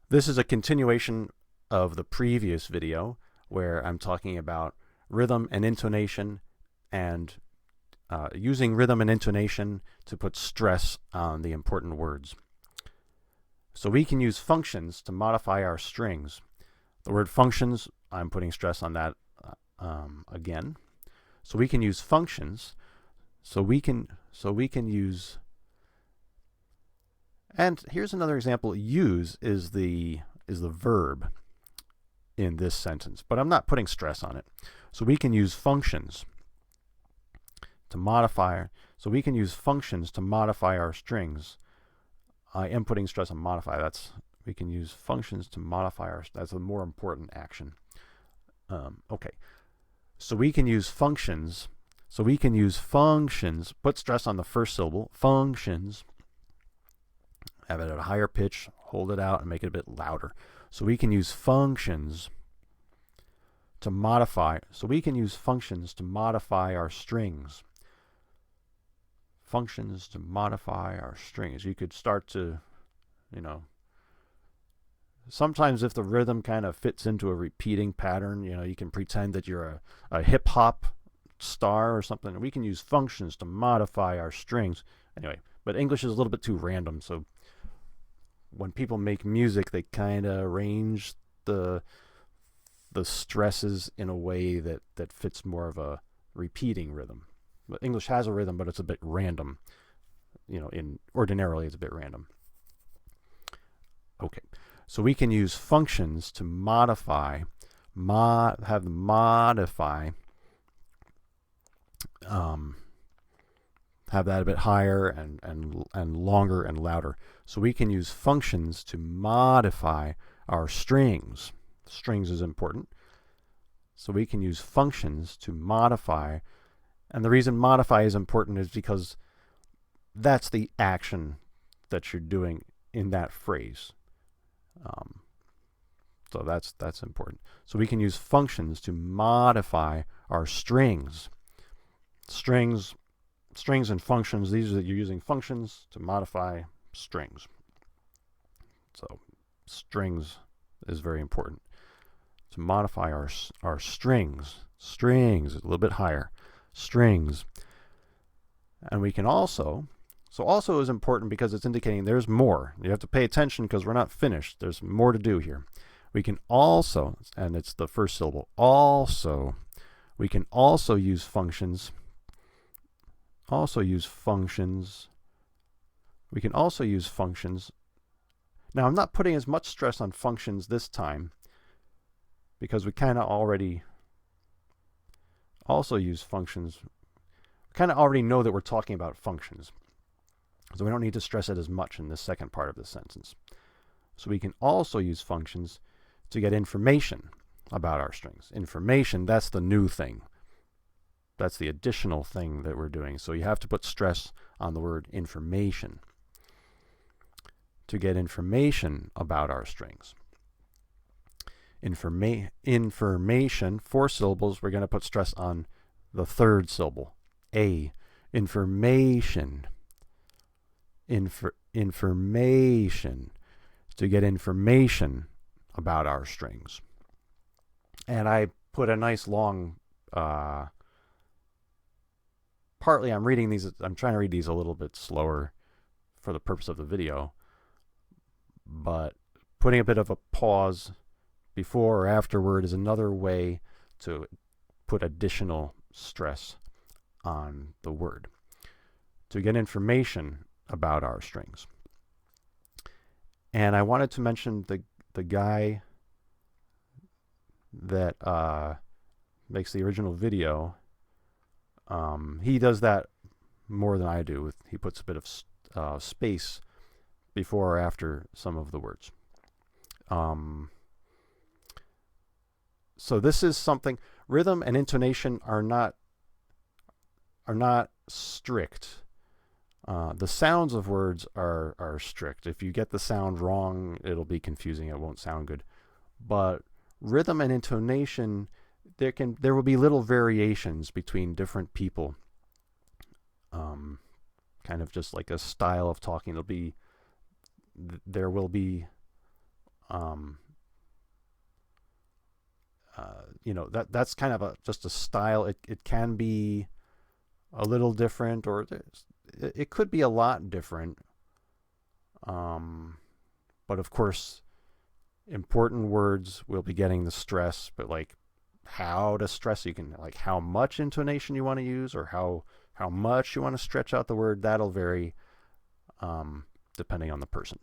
This is a continuation of the previous video where I'm talking about rhythm and intonation and using rhythm and intonation to put stress on the important words. So we can use functions to modify our strings. The word functions, I'm putting stress on that again. So we can use functions. So we can use. And here's another example. Use is the verb in this sentence, but I'm not putting stress on it. So we can use functions to modify. So we can use functions to modify our strings. I am putting stress on modify. We can use functions to modify our. That's a more important action. Okay. So we can use functions. So we can use functions. Put stress on the first syllable. Functions. Have it at a higher pitch. Hold it out and make it a bit louder. So we can use functions to modify. So we can use functions to modify our strings. Functions to modify our strings. You could start to, sometimes if the rhythm kind of fits into a repeating pattern, you can pretend that you're a hip hop star or something. We can use functions to modify our strings. Anyway, but English is a little bit too random, so when people make music, they kind of arrange the stresses in a way that fits more of a repeating rhythm. But English has a rhythm, but it's a bit random. Ordinarily it's a bit random. Okay, so we can use functions to modify, have that a bit higher and longer and louder. So we can use functions to modify our strings. Strings is important. So we can use functions to modify. And the reason modify is important is because that's the action that you're doing in that phrase. So that's important. So we can use functions to modify our strings. Strings and functions, these are that you're using functions to modify strings. So strings is very important. To modify our strings. Strings is a little bit higher. Strings. And we can also is important because it's indicating there's more. You have to pay attention because we're not finished. There's more to do here. We can also, and it's the first syllable, also, we can also use functions. We can also use functions. Now I'm not putting as much stress on functions this time because we kind of already also use functions. We kind of already know that we're talking about functions. So we don't need to stress it as much in this second part of the sentence. So we can also use functions to get information about our strings. Information, that's the new thing. That's the additional thing that we're doing. So you have to put stress on the word information to get information about our strings. Information, 4 syllables, we're going to put stress on the third syllable. A. Information. Information. To get information about our strings. And I put a nice long, partly I'm trying to read these a little bit slower for the purpose of the video, but putting a bit of a pause before or afterward is another way to put additional stress on the word. To get information about our strings. And I wanted to mention the guy that makes the original video. He does that more than I do. He puts a bit of space before or after some of the words. So this is something. Rhythm and intonation are not strict. The sounds of words are strict. If you get the sound wrong, it'll be confusing. It won't sound good. But rhythm and intonation, there will be little variations between different people. Kind of just like a style of talking. There will be Um, that's kind of just a style. It can be a little different, or it could be a lot different. But of course, important words will be getting the stress, but like how to stress, you can like how much intonation you want to use, or how much you want to stretch out the word. That'll vary depending on the person.